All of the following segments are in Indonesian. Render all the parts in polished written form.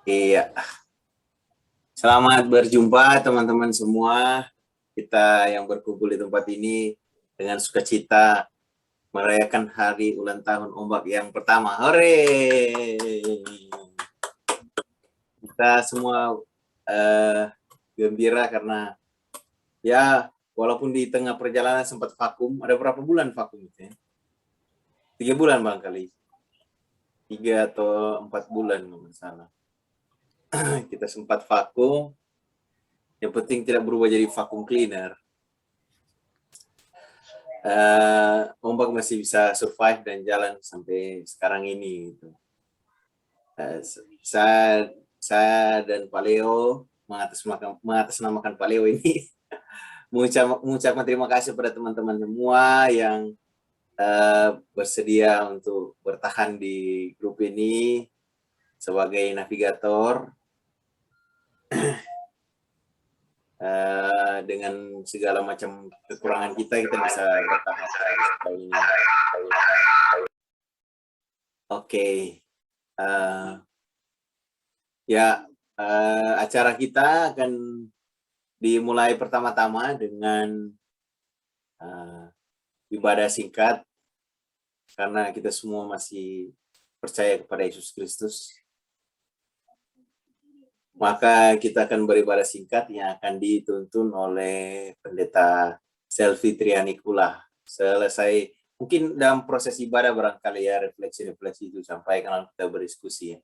Iya, selamat berjumpa teman-teman semua. Kita yang berkumpul di tempat ini dengan sukacita merayakan hari ulang tahun Ombak yang pertama. Hore! Kita semua gembira karena ya walaupun di tengah perjalanan sempat vakum. Ada berapa bulan vakum itu ya? 3 bulan barangkali. 3 atau 4 bulan kalau nggak salah. Kita sempat vakum. Yang penting tidak berubah jadi vakum cleaner. Ombak masih bisa survive dan jalan sampai sekarang ini. Gitu. Saya dan Pak Leo mengatasnamakan Pak Leo ini mengucapkan terima kasih pada teman-teman semua yang bersedia untuk bertahan di grup ini sebagai navigator. Dengan segala macam kekurangan kita bisa bertahan sampai ini. Oke. Acara kita akan dimulai pertama-tama dengan ibadah singkat karena kita semua masih percaya kepada Yesus Kristus. Maka kita akan beribadah singkat yang akan dituntun oleh Pendeta Selvi Trianikula. Selesai, mungkin dalam proses ibadah barangkali ya refleksi-refleksi itu sampai kalau kita berdiskusi ya.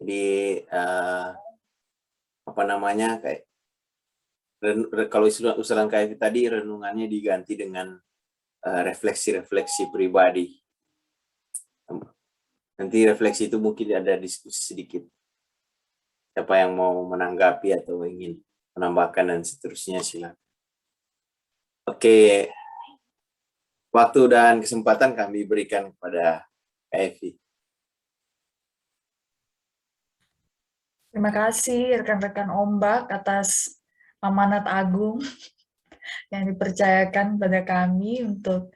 Jadi kayak kalau usulan kayak tadi renungannya diganti dengan refleksi-refleksi pribadi. Nanti refleksi itu mungkin ada diskusi sedikit. Siapa yang mau menanggapi atau ingin menambahkan dan seterusnya silakan. Oke. Waktu dan kesempatan kami berikan kepada Evi. Terima kasih rekan-rekan Ombak atas amanat agung yang dipercayakan pada kami untuk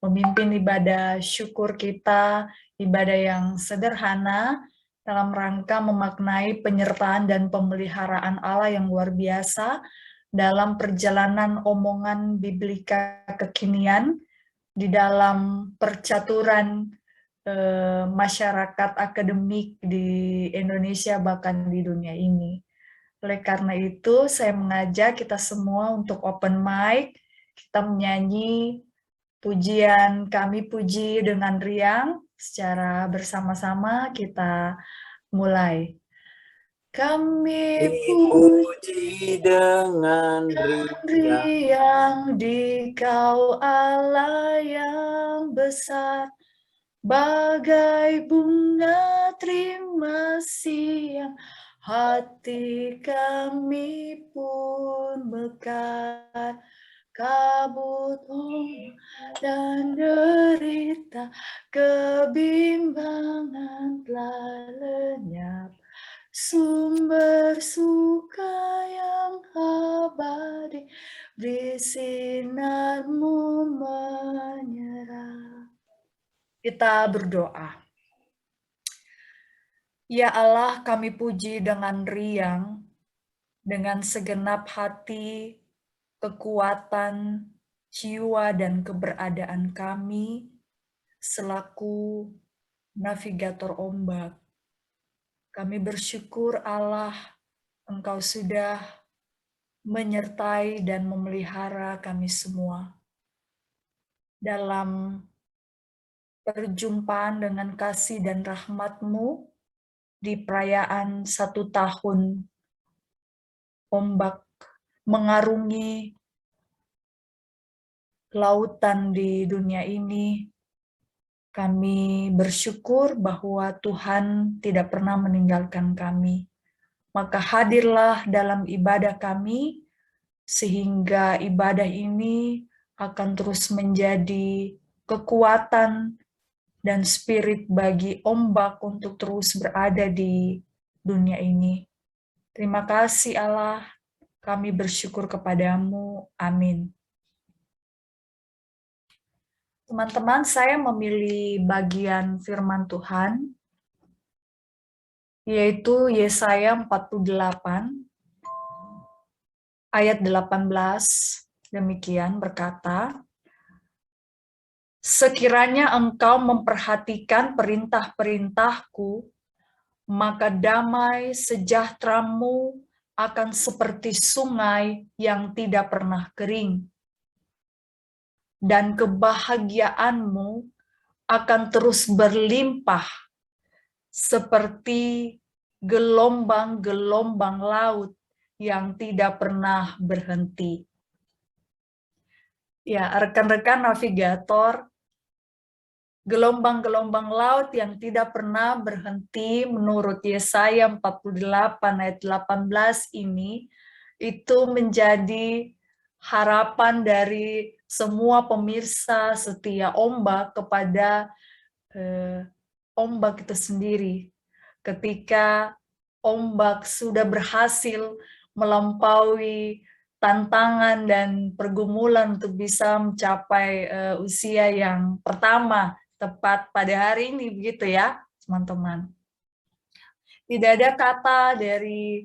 memimpin ibadah syukur kita, ibadah yang sederhana dalam rangka memaknai penyertaan dan pemeliharaan Allah yang luar biasa dalam perjalanan omongan biblika kekinian di dalam percaturan masyarakat akademik di Indonesia bahkan di dunia ini. Oleh karena itu, saya mengajak kita semua untuk open mic, kita menyanyi pujian Kami Puji dengan riang, secara bersama-sama kita mulai. Kami puji dengan riang di Kau Allah yang besar, bagai bunga terima siang, hati kami pun mekar. Kabut dan derita, kebimbangan telah lenyap. Sumber suka yang abadi, beri sinar-Mu menyerah. Kita berdoa. Ya Allah, kami puji dengan riang, dengan segenap hati, kekuatan, jiwa, dan keberadaan kami selaku navigator ombak. Kami bersyukur Allah, Engkau sudah menyertai dan memelihara kami semua. Dalam perjumpaan dengan kasih dan rahmat-Mu di perayaan 1 tahun ombak mengarungi lautan di dunia ini, kami bersyukur bahwa Tuhan tidak pernah meninggalkan kami. Maka hadirlah dalam ibadah kami, sehingga ibadah ini akan terus menjadi kekuatan dan spirit bagi ombak untuk terus berada di dunia ini. Terima kasih Allah, kami bersyukur kepadamu. Amin. Teman-teman, saya memilih bagian firman Tuhan yaitu Yesaya 48 ayat 18, demikian berkata, "Sekiranya engkau memperhatikan perintah-perintahku, maka damai sejahteramu akan seperti sungai yang tidak pernah kering, dan kebahagiaanmu akan terus berlimpah seperti gelombang-gelombang laut yang tidak pernah berhenti." Ya, rekan-rekan navigator, gelombang-gelombang laut yang tidak pernah berhenti menurut Yesaya 48 ayat 18 ini itu menjadi harapan dari semua pemirsa setia ombak kepada ombak itu sendiri. Ketika ombak sudah berhasil melampaui tantangan dan pergumulan untuk bisa mencapai usia yang pertama, tepat pada hari ini, begitu ya, teman-teman. Tidak ada kata dari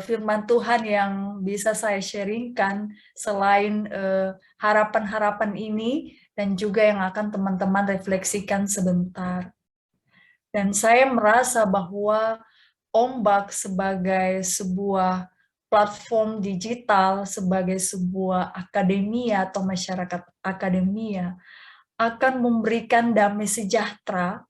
firman Tuhan yang bisa saya sharingkan selain harapan-harapan ini dan juga yang akan teman-teman refleksikan sebentar. Dan saya merasa bahwa ombak sebagai sebuah platform digital, sebagai sebuah akademia atau masyarakat akademia, akan memberikan damai sejahtera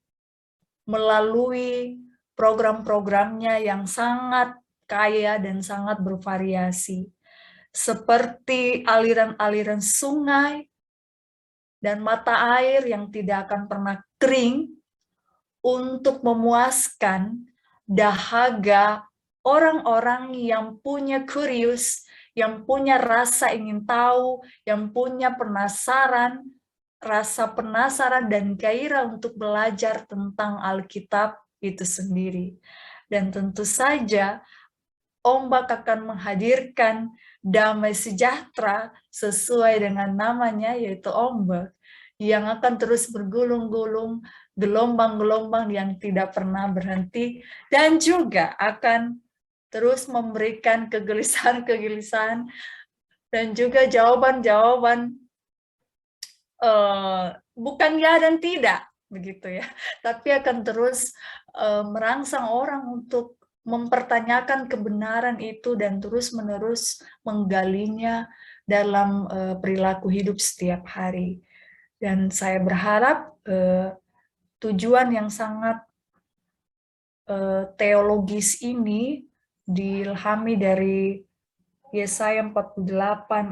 melalui program-programnya yang sangat kaya dan sangat bervariasi, seperti aliran-aliran sungai dan mata air yang tidak akan pernah kering untuk memuaskan dahaga orang-orang yang punya curious, yang punya rasa ingin tahu, yang punya rasa penasaran dan gairah untuk belajar tentang Alkitab itu sendiri. Dan tentu saja ombak akan menghadirkan damai sejahtera sesuai dengan namanya, yaitu ombak, yang akan terus bergulung-gulung, gelombang-gelombang yang tidak pernah berhenti, dan juga akan terus memberikan kegelisahan-kegelisahan dan juga jawaban-jawaban bukan ya dan tidak, begitu ya, tapi akan terus merangsang orang untuk mempertanyakan kebenaran itu dan terus-menerus menggalinya dalam perilaku hidup setiap hari. Dan saya berharap tujuan yang sangat teologis ini diilhami dari Yesaya 48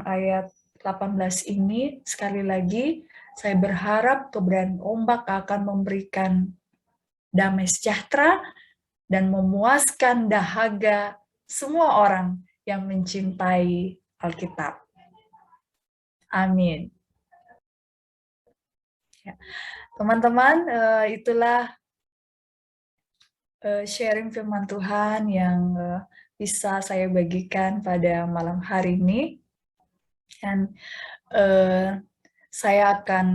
ayat 18 ini, sekali lagi saya berharap keberadaan ombak akan memberikan damai sejahtera dan memuaskan dahaga semua orang yang mencintai Alkitab. Amin. Teman-teman, itulah sharing firman Tuhan yang bisa saya bagikan pada malam hari ini. Dan saya akan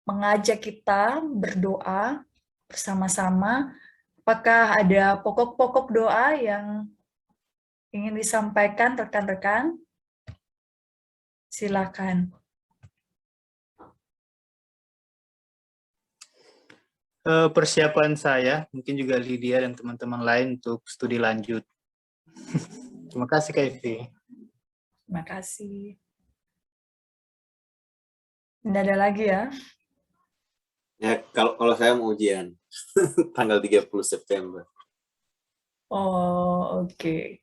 mengajak kita berdoa bersama-sama. Apakah ada pokok-pokok doa yang ingin disampaikan rekan-rekan? Silakan. Persiapan saya, mungkin juga Lydia dan teman-teman lain untuk studi lanjut. Terima kasih, Kak Evi. Terima kasih. Tidak ada lagi ya? Ya, kalau saya mau ujian tanggal 30 September. Oh, oke.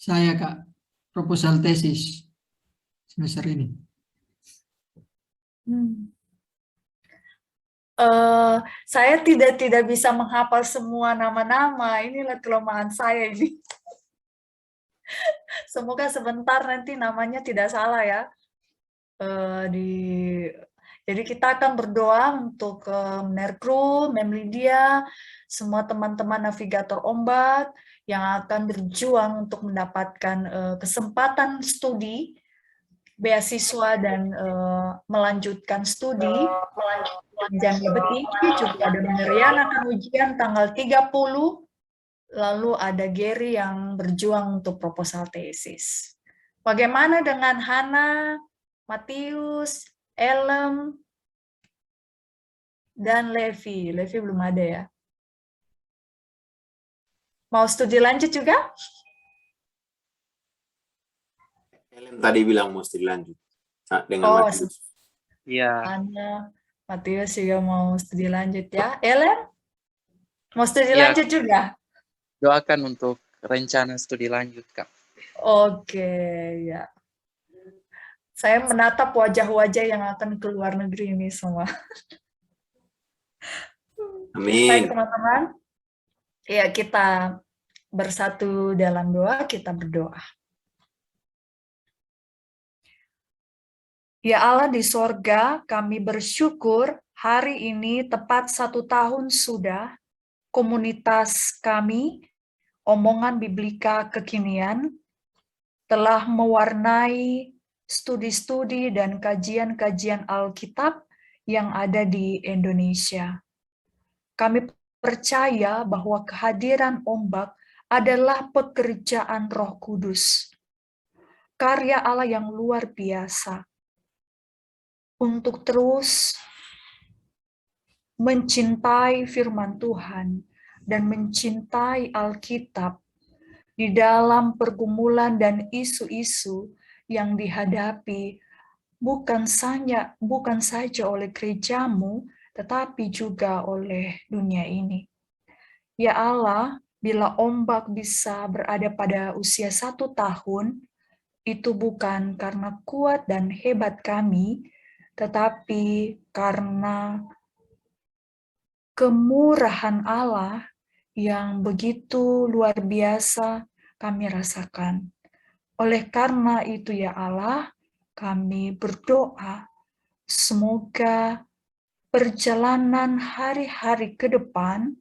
Saya, Kak, proposal tesis semester ini. Saya tidak bisa menghafal semua nama-nama. Inilah kelemahan saya ini. Semoga sebentar nanti namanya tidak salah ya. Jadi kita akan berdoa untuk Nerkru, Mem Lydia, semua teman-teman navigator ombak yang akan berjuang untuk mendapatkan kesempatan studi beasiswa dan melanjutkan studi. Jenjang lebih tinggi juga ada Merian akan ujian tanggal 30. Lalu ada Gary yang berjuang untuk proposal tesis. Bagaimana dengan Hana, Matius, Elem, dan Levi? Levi belum ada ya. Mau studi lanjut juga? Helen tadi bilang mau studi lanjut dengan Oh, Matius. Iya, Hana, Matius juga mau studi lanjut ya. Elem? Mau studi Iya. lanjut juga? doakan untuk rencana studi lanjut, Kak. Oke, ya. Saya menatap wajah-wajah yang akan ke luar negeri ini semua. Baik, Amin. teman-teman. Ya, kita bersatu dalam doa, kita berdoa. Ya Allah di sorga, kami bersyukur hari ini tepat 1 tahun sudah komunitas kami, Omongan Biblika Kekinian, telah mewarnai studi-studi dan kajian-kajian Alkitab yang ada di Indonesia. Kami percaya bahwa kehadiran ombak adalah pekerjaan Roh Kudus, karya Allah yang luar biasa, untuk terus mencintai firman Tuhan dan mencintai Alkitab di dalam pergumulan dan isu-isu yang dihadapi bukan saja oleh gerejamu, tetapi juga oleh dunia ini. Ya Allah, bila ombak bisa berada pada usia 1 tahun, itu bukan karena kuat dan hebat kami, tetapi karena kemurahan Allah yang begitu luar biasa kami rasakan. Oleh karena itu ya Allah, kami berdoa semoga perjalanan hari-hari ke depan,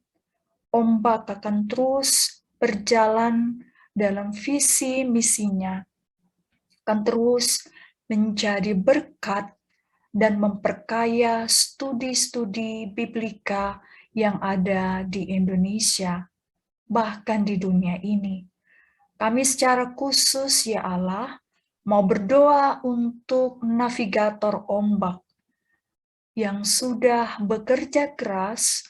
ombak akan terus berjalan dalam visi misinya, akan terus menjadi berkat dan memperkaya studi-studi Biblika yang ada di Indonesia, bahkan di dunia ini. Kami secara khusus, ya Allah, mau berdoa untuk navigator ombak yang sudah bekerja keras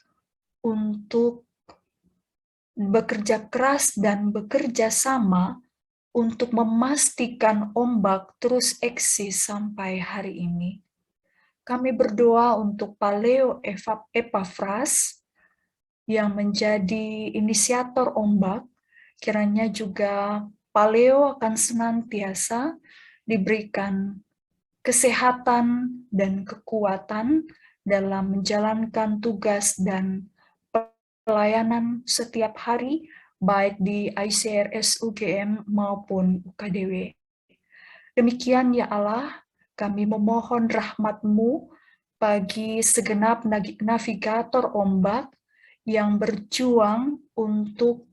dan bekerja sama untuk memastikan ombak terus eksis sampai hari ini. Kami berdoa untuk Paleo Epafras yang menjadi inisiator ombak, kiranya juga Paleo akan senantiasa diberikan kesehatan dan kekuatan dalam menjalankan tugas dan pelayanan setiap hari, baik di ICRS UGM maupun UKDW. Demikian ya Allah, kami memohon rahmat-Mu bagi segenap navigator ombak yang berjuang untuk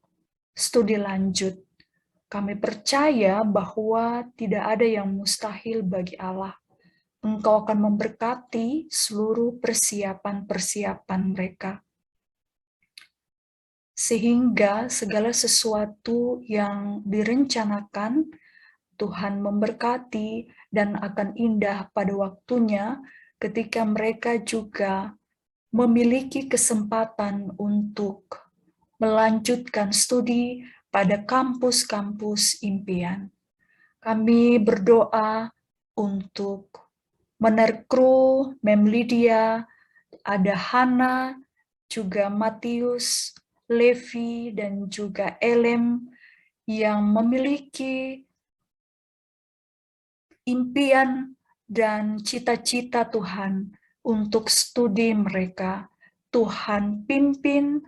studi lanjut. Kami percaya bahwa tidak ada yang mustahil bagi Allah. Engkau akan memberkati seluruh persiapan-persiapan mereka. Sehingga segala sesuatu yang direncanakan Tuhan memberkati dan akan indah pada waktunya ketika mereka juga memiliki kesempatan untuk melanjutkan studi pada kampus-kampus impian. Kami berdoa untuk Menerkru, Mem Lydia, ada Hana, juga Matius, Levi, dan juga Elem yang memiliki impian dan cita-cita Tuhan untuk studi mereka. Tuhan pimpin,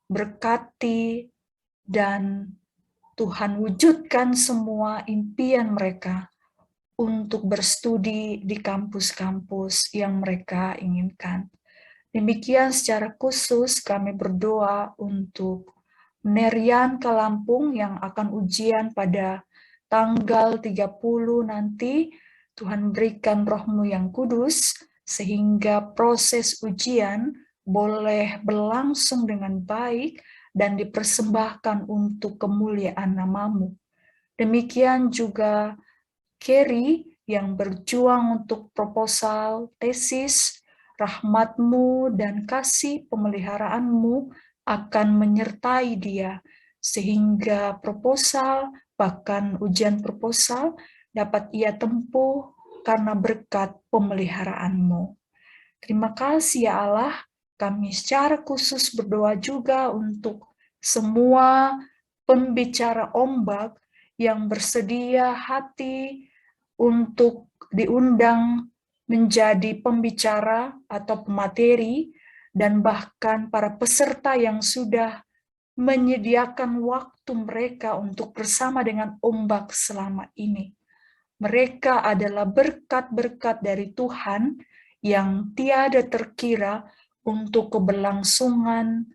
berkati, dan Tuhan wujudkan semua impian mereka untuk berstudi di kampus-kampus yang mereka inginkan. Demikian secara khusus kami berdoa untuk Nerian ke Lampung yang akan ujian pada tanggal 30 nanti. Tuhan berikan roh-Mu yang kudus, sehingga proses ujian boleh berlangsung dengan baik dan dipersembahkan untuk kemuliaan nama-Mu. Demikian juga Kerry yang berjuang untuk proposal, tesis, rahmat-Mu dan kasih pemeliharaan-Mu akan menyertai dia, sehingga proposal, bahkan ujian proposal, dapat ia tempuh karena berkat pemeliharaan-Mu. Terima kasih ya Allah, kami secara khusus berdoa juga untuk semua pembicara ombak yang bersedia hati untuk diundang menjadi pembicara atau pemateri, dan bahkan para peserta yang sudah menyediakan waktu mereka untuk bersama dengan ombak selama ini. Mereka adalah berkat-berkat dari Tuhan yang tiada terkira untuk keberlangsungan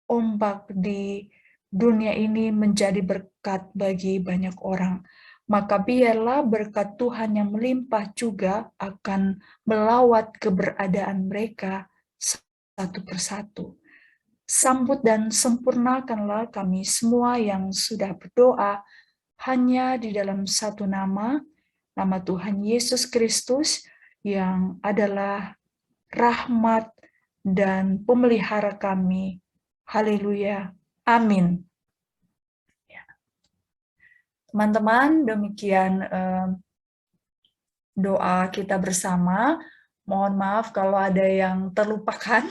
ombak di dunia ini menjadi berkat bagi banyak orang. Maka biarlah berkat Tuhan yang melimpah juga akan melawat keberadaan mereka satu persatu. Sambut dan sempurnakanlah kami semua yang sudah berdoa hanya di dalam satu nama, nama Tuhan Yesus Kristus yang adalah rahmat dan pemelihara kami. Haleluya. Amin. Teman-teman, demikian doa kita bersama. Mohon maaf kalau ada yang terlupakan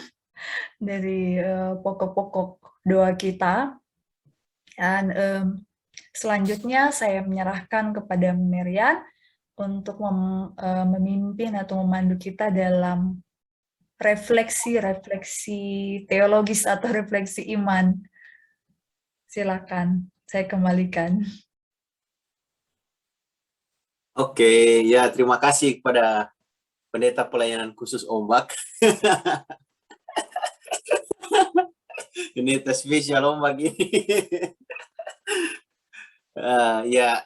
dari pokok-pokok doa kita. Dan selanjutnya saya menyerahkan kepada Merian untuk memimpin atau memandu kita dalam refleksi teologis atau refleksi iman. Silakan, saya kembalikan. Oke, ya terima kasih kepada Pendeta Pelayanan Khusus Ombak. Pendeta spesial Ombak ini. Ya,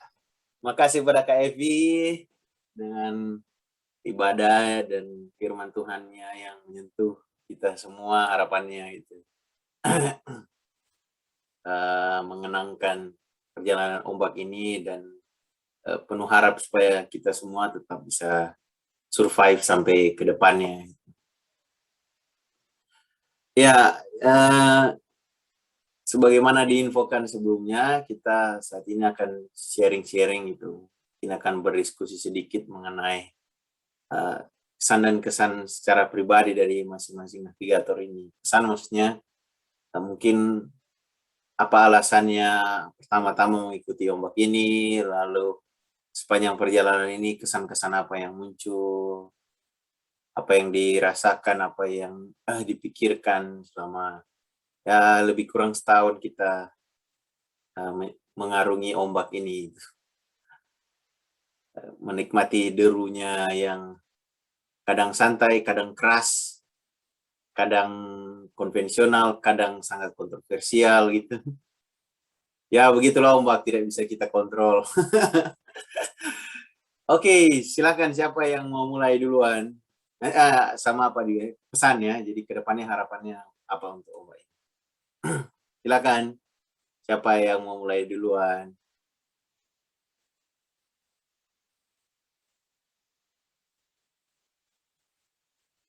makasih kepada Kak Evi dengan ibadah dan firman Tuhannya yang menyentuh kita semua, harapannya itu mengenangkan perjalanan ombak ini, dan penuh harap supaya kita semua tetap bisa survive sampai ke depannya. Ya, sebagaimana diinfokan sebelumnya, kita saat ini akan sharing-sharing itu. Kita akan berdiskusi sedikit mengenai kesan dan kesan secara pribadi dari masing-masing navigator ini. Kesan maksudnya mungkin apa alasannya pertama-tama mengikuti ombak ini, lalu sepanjang perjalanan ini kesan-kesan apa yang muncul, apa yang dirasakan, apa yang dipikirkan selama ya lebih kurang setahun kita mengarungi ombak ini, menikmati derunya yang kadang santai, kadang keras, kadang konvensional, kadang sangat kontroversial gitu. Ya begitulah ombak, tidak bisa kita kontrol. Oke, silakan siapa yang mau mulai duluan? Sama apa dia pesannya, jadi kedepannya harapannya apa untuk ombak ini? Silakan, siapa yang mau mulai duluan?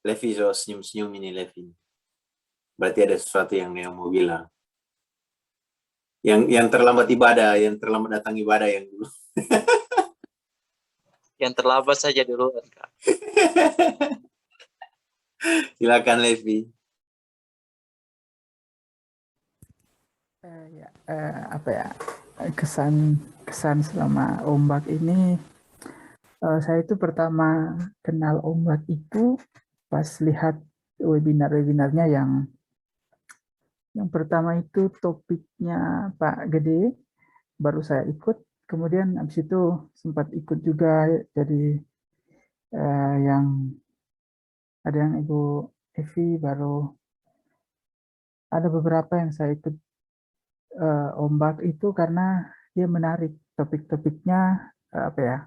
Levi so senyum-senyum ini Levi. Berarti ada sesuatu yang dia mau bilang. Yang terlambat ibadah, yang terlambat datang ibadah yang dulu. Yang terlambat saja duluan, Kak. Silakan Levi. Apa ya, kesan selama ombak ini, saya itu pertama kenal ombak itu pas lihat webinar-webinarnya yang pertama itu topiknya Pak Gede, baru saya ikut. Kemudian habis itu sempat ikut juga jadi yang ada yang Ibu Evi, baru ada beberapa yang saya ikut ombak itu karena dia menarik topik-topiknya, apa ya,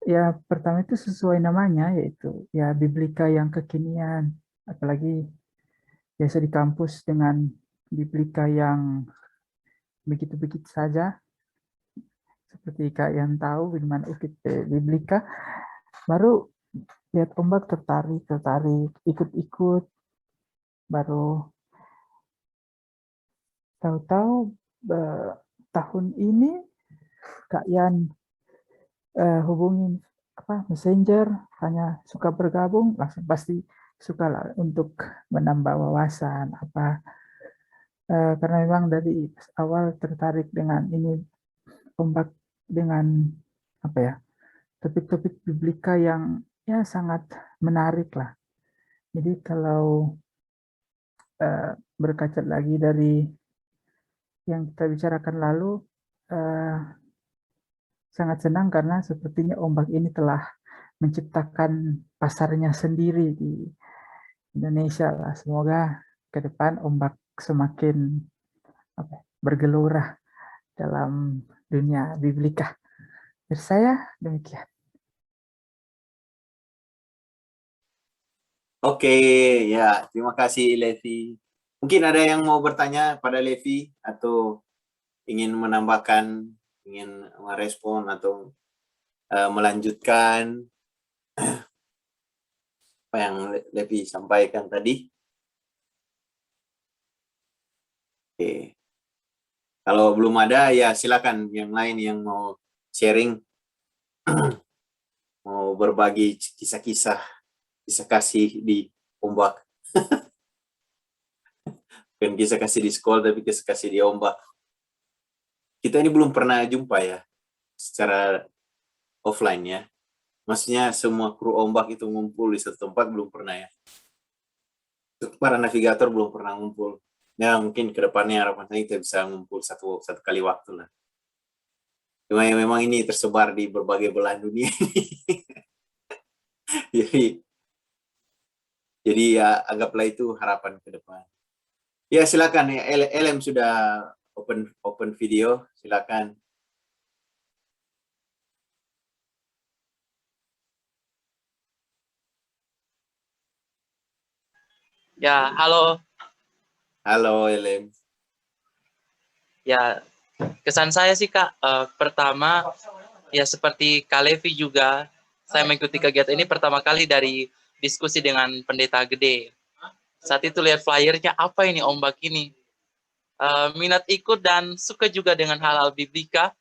Ya, pertama itu sesuai namanya, yaitu ya biblika yang kekinian. Apalagi biasa di kampus dengan biblika yang begitu-begitu saja. Seperti kalian tahu, Firman Ukit Biblika, baru lihat ombak tertarik, ikut-ikut, baru tahu-tahu tahun ini Kak Yan hubungin messenger, hanya suka bergabung, langsung pasti suka lah untuk menambah wawasan karena memang dari awal tertarik dengan ini ombak dengan topik-topik biblika yang ya sangat menarik lah. Jadi kalau berkaca lagi dari yang kita bicarakan lalu, sangat senang karena sepertinya ombak ini telah menciptakan pasarnya sendiri di Indonesia lah. Semoga ke depan ombak semakin bergelora dalam dunia biblika. Dari saya demikian. Oke, ya, terima kasih Levi. Mungkin ada yang mau bertanya pada Levi atau ingin menambahkan, ingin merespon atau melanjutkan apa yang Levi sampaikan tadi. Oke. Kalau belum ada, ya silakan yang lain yang mau sharing, mau berbagi kisah-kisah kasih di ombak. Bukan kisah kasih di sekolah, tapi kisah kasih di ombak. Kita ini belum pernah jumpa ya, secara offline ya. Maksudnya semua kru ombak itu ngumpul di satu tempat, belum pernah ya. Para navigator belum pernah ngumpul. Ya mungkin ke depannya harapan saya kita bisa ngumpul satu kali waktu lah. Cuma ya memang ini tersebar di berbagai belahan dunia. jadi ya anggaplah itu harapan ke depan. Ya silakan ya, LM sudah open video, silakan. Ya, halo. Halo LM. Ya, kesan saya sih Kak, pertama ya seperti Kak Levi juga, saya mengikuti kegiatan ini pertama kali dari diskusi dengan pendeta gede. Saat itu lihat flyernya, apa ini ombak ini? Minat ikut dan suka juga dengan hal-hal biblika.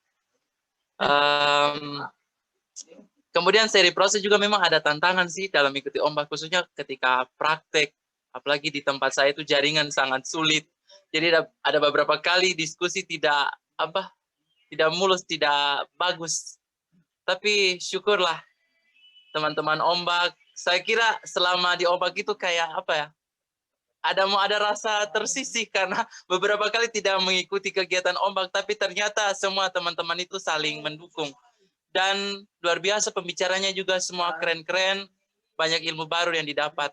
Kemudian seri proses juga memang ada tantangan sih dalam mengikuti ombak, khususnya ketika praktek. Apalagi di tempat saya itu jaringan sangat sulit. Jadi ada beberapa kali diskusi tidak mulus, tidak bagus. Tapi syukurlah teman-teman ombak. Saya kira selama di ombak itu kayak ada rasa tersisih karena beberapa kali tidak mengikuti kegiatan ombak, tapi ternyata semua teman-teman itu saling mendukung. Dan luar biasa pembicaranya juga semua keren-keren, banyak ilmu baru yang didapat.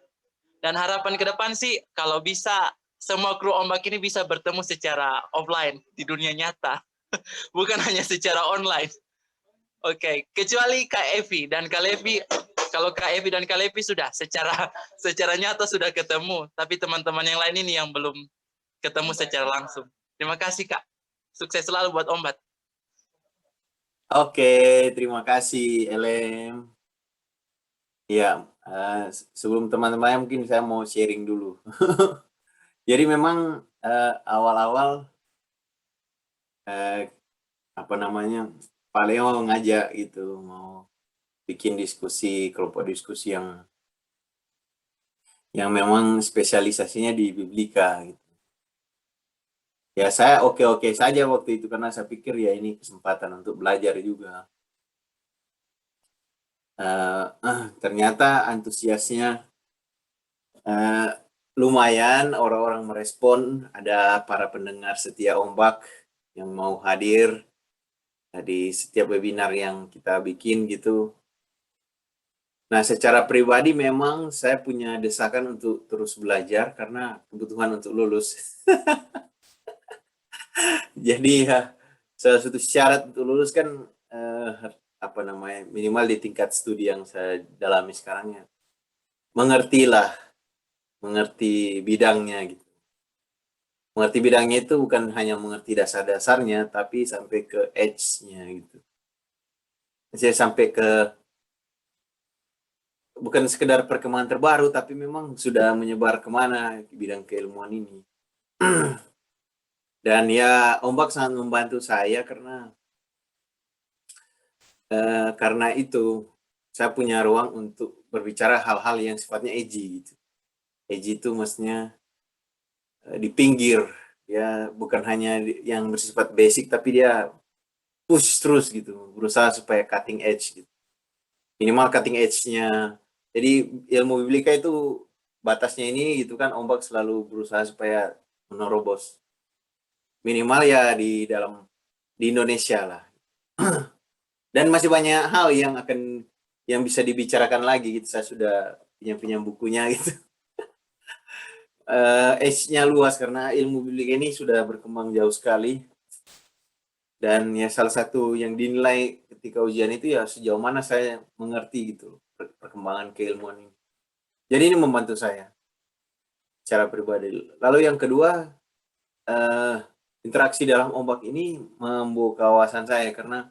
Dan harapan ke depan sih kalau bisa semua kru ombak ini bisa bertemu secara offline di dunia nyata, bukan hanya secara online. Oke, kecuali Kak Evi dan Kak Levi. Kalau Kak Evi dan Kak Levi sudah secara nyata sudah ketemu, tapi teman-teman yang lain ini yang belum ketemu secara langsung. Terima kasih Kak. Sukses selalu buat Ombat. Oke, terima kasih LM. Ya, sebelum teman-teman mungkin saya mau sharing dulu. Jadi memang awal-awal Pak Leo ngajak gitu, mau bikin diskusi, kelompok diskusi yang memang spesialisasinya di biblika gitu. Ya saya oke-oke saja waktu itu karena saya pikir ya ini kesempatan untuk belajar juga. Ternyata antusiasnya lumayan, orang-orang merespon, ada para pendengar setia ombak yang mau hadir di setiap webinar yang kita bikin gitu. Nah, secara pribadi memang saya punya desakan untuk terus belajar karena kebutuhan untuk lulus. Jadi ya, salah satu syarat untuk lulus kan apa namanya, minimal di tingkat studi yang saya dalami sekarang ya, mengerti bidangnya gitu. Mengerti bidangnya itu bukan hanya mengerti dasar-dasarnya, tapi sampai ke edge-nya gitu. Saya sampai ke bukan sekedar perkembangan terbaru, tapi memang sudah menyebar kemana bidang keilmuan ini. Dan ya ombak sangat membantu saya karena itu saya punya ruang untuk berbicara hal-hal yang sifatnya edgy gitu. Edgy itu maksudnya di pinggir, ya bukan hanya yang bersifat basic, tapi dia push terus gitu, berusaha supaya cutting edge gitu. Minimal cutting edge-nya. Jadi ilmu biblika itu batasnya ini gitu kan, ombak selalu berusaha supaya menerobos. Minimal ya di Indonesia lah. Dan masih banyak hal yang bisa dibicarakan lagi gitu. Saya sudah punya bukunya gitu. Edge-nya luas karena ilmu biblika ini sudah berkembang jauh sekali. Dan ya salah satu yang dinilai ketika ujian itu ya sejauh mana saya mengerti gitu perkembangan keilmuan ini. Jadi ini membantu saya secara pribadi. Lalu yang kedua, interaksi dalam ombak ini membuka wawasan saya karena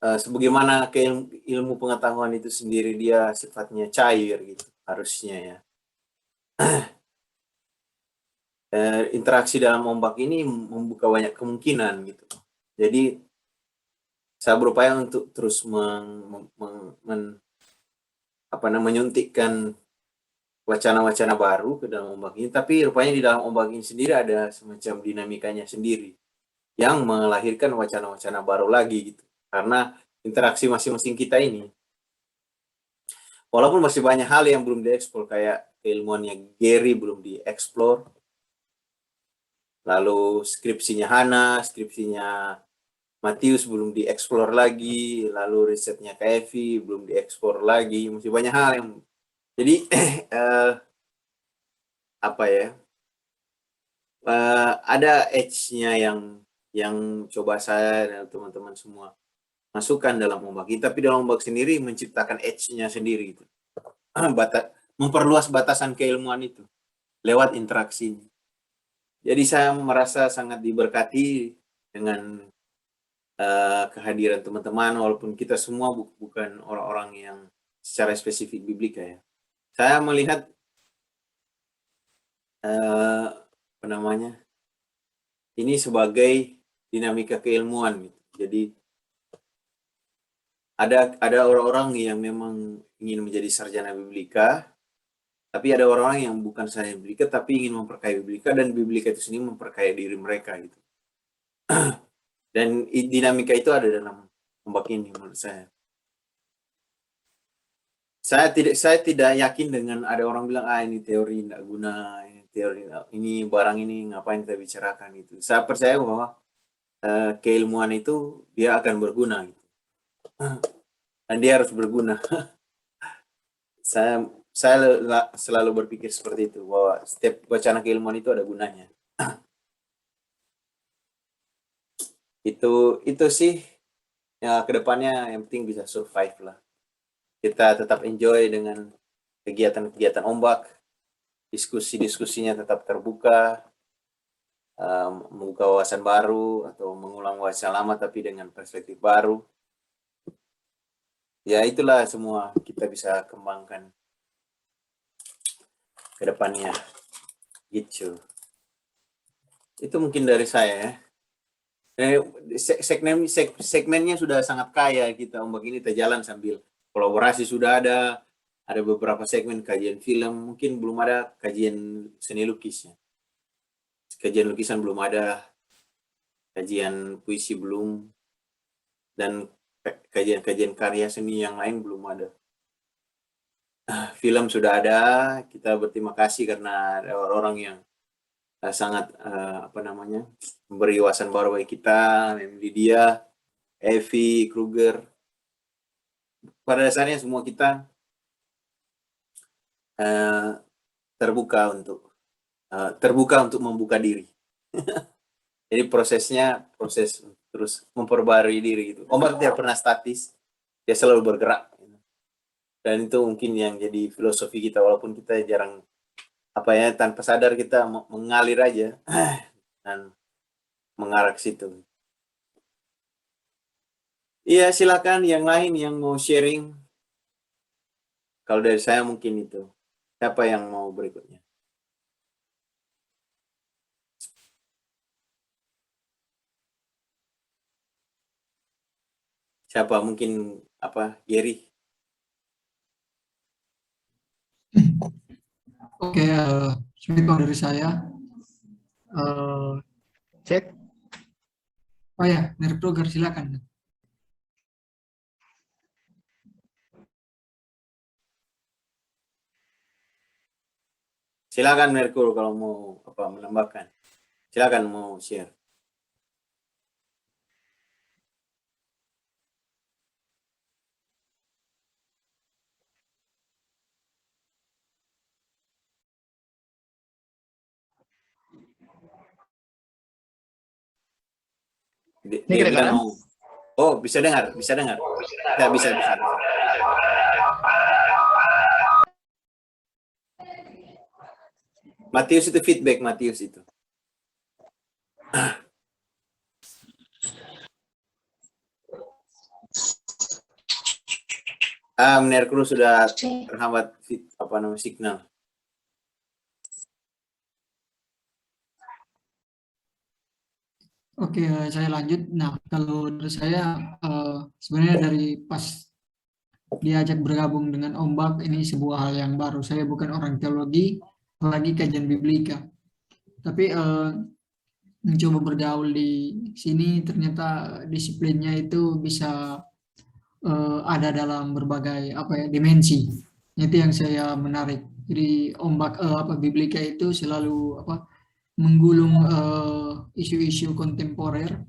sebagaimana ilmu pengetahuan itu sendiri dia sifatnya cair gitu harusnya ya. Interaksi dalam ombak ini membuka banyak kemungkinan gitu. Jadi saya berupaya untuk terus menyuntikkan wacana-wacana baru ke dalam ombak ini, tapi rupanya di dalam ombak ini sendiri ada semacam dinamikanya sendiri yang melahirkan wacana-wacana baru lagi gitu. Karena interaksi masing-masing kita ini, walaupun masih banyak hal yang belum dieksplor, kayak keilmuannya Gary belum dieksplor, lalu skripsinya Hana, skripsinya Matius belum dieksplor lagi, lalu risetnya Kevi belum dieksplor lagi, masih banyak hal yang jadi ada edge-nya yang coba saya dan teman-teman semua masukkan dalam ombak ini, tapi dalam ombak sendiri menciptakan edge-nya sendiri itu. Memperluas batasan keilmuan itu lewat interaksi. Jadi saya merasa sangat diberkati dengan kehadiran teman-teman, walaupun kita semua bukan orang-orang yang secara spesifik biblika ya. Saya melihat ini sebagai dinamika keilmuan gitu. Jadi ada orang-orang yang memang ingin menjadi sarjana biblika, tapi ada orang-orang yang bukan sarjana biblika tapi ingin memperkaya biblika, dan biblika itu sendiri memperkaya diri mereka gitu. Dan dinamika itu ada dalam ombak ini menurut saya. Saya tidak yakin dengan ada orang bilang ini teori tidak guna, ini barang ini ngapain kita bicarakan gitu. Saya percaya bahwa keilmuan itu dia akan berguna gitu. Dan dia harus berguna. Saya selalu berpikir seperti itu, bahwa setiap wacana keilmuan itu ada gunanya. Itu sih ya, kedepannya yang penting bisa survive lah. Kita tetap enjoy dengan kegiatan-kegiatan ombak, diskusinya tetap terbuka, membuka wawasan baru atau mengulang wawasan lama tapi dengan perspektif baru. Ya itulah semua kita bisa kembangkan ke depannya gitu. Itu mungkin dari saya ya. Segmennya sudah sangat kaya kita, ombak ini terjalan sambil kolaborasi sudah ada beberapa segmen kajian film, mungkin belum ada kajian seni lukisnya. Kajian lukisan belum ada, kajian puisi belum, dan kajian karya seni yang lain belum ada. Film sudah ada, kita berterima kasih karena ada orang-orang yang sangat memberi wawasan baru bagi kita, Lydia, Evi, Kruger. Pada dasarnya semua kita terbuka untuk membuka diri. Jadi proses terus memperbarui diri gitu. Ombak tidak pernah statis, dia selalu bergerak. Dan itu mungkin yang jadi filosofi kita, walaupun kita jarang tanpa sadar kita mengalir aja dan mengarah ke situ. Iya, silakan yang lain yang mau sharing. Kalau dari saya mungkin itu. Siapa yang mau berikutnya? Siapa mungkin Gary? Oke, sebenarnya dari saya. Cek. Oh ya, dari program silakan. Silakan Merkur kalau mau menambahkan. Silakan mau share. Ini kedengaran? Oh, bisa dengar. Ya, bisa. Matius itu feedback, Matius itu. Merkur sudah terhambat signal. Oke, saya lanjut. Nah, kalau dari saya sebenarnya dari pas diajak bergabung dengan Ombak ini sebuah hal yang baru. Saya bukan orang teologi, apalagi kajian biblika. Tapi mencoba bergaul di sini ternyata disiplinnya itu bisa ada dalam berbagai dimensi. Itu yang saya menarik. Jadi Ombak biblika itu selalu menggulung isu-isu kontemporer,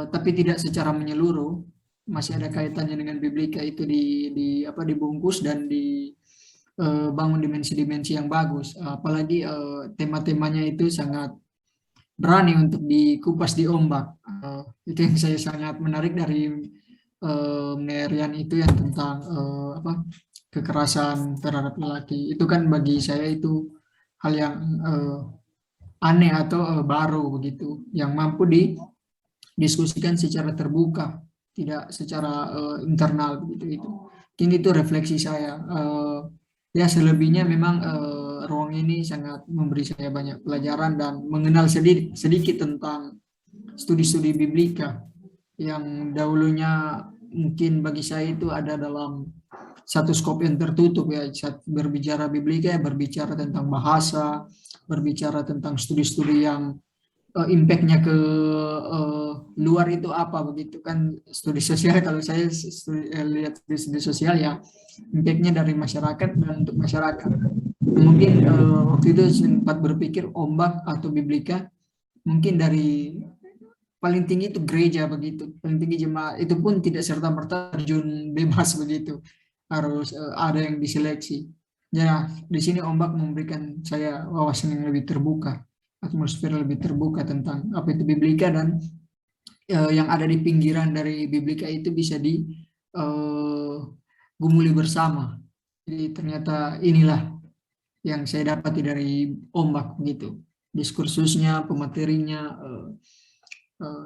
tapi tidak secara menyeluruh, masih ada kaitannya dengan biblika itu dibungkus dan dibangun dimensi-dimensi yang bagus. Apalagi tema-temanya itu sangat berani untuk dikupas di Ombak. Itu yang saya sangat menarik dari penerian itu yang tentang kekerasan terhadap lelaki. Itu kan bagi saya itu hal yang aneh atau baru begitu, yang mampu didiskusikan secara terbuka, tidak secara internal begitu itu. Mungkin itu refleksi saya. Ya selebihnya memang ruang ini sangat memberi saya banyak pelajaran dan mengenal sedikit tentang studi-studi biblika yang dahulunya mungkin bagi saya itu ada dalam satu skop yang tertutup ya. Saat berbicara biblika ya berbicara tentang bahasa, berbicara tentang studi-studi yang impact-nya ke luar itu apa begitu kan. Studi sosial kalau saya lihat studi sosial ya impact-nya dari masyarakat dan untuk masyarakat. Mungkin waktu itu sempat berpikir Ombak atau biblika mungkin dari paling tinggi itu gereja begitu, paling tinggi jemaat itu pun tidak serta-merta terjun bebas begitu, harus ada yang diseleksi. Ya, di sini Ombak memberikan saya wawasan yang lebih terbuka, atmosfer lebih terbuka tentang apa itu biblika dan yang ada di pinggiran dari biblika itu bisa digumuli bersama. Jadi ternyata inilah yang saya dapati dari Ombak begitu, diskursusnya, pematerinya,